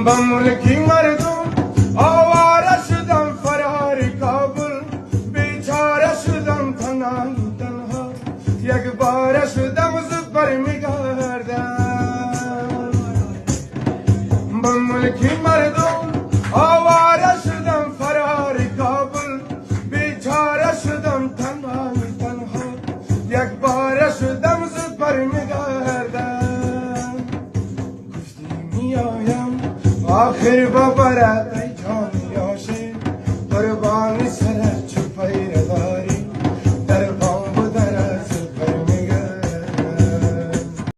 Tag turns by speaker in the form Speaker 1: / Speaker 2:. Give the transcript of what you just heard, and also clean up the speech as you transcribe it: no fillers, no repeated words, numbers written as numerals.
Speaker 1: با ملکی مردم آواره شدم فرار کابل بیچاره شدم تنها یک باره شدم زبر میگردم با ملکی مردم آواره شدم فرار کابل بیچاره شدم تنها یک باره شدم زبر میگردم گفتی میایم آخر ببره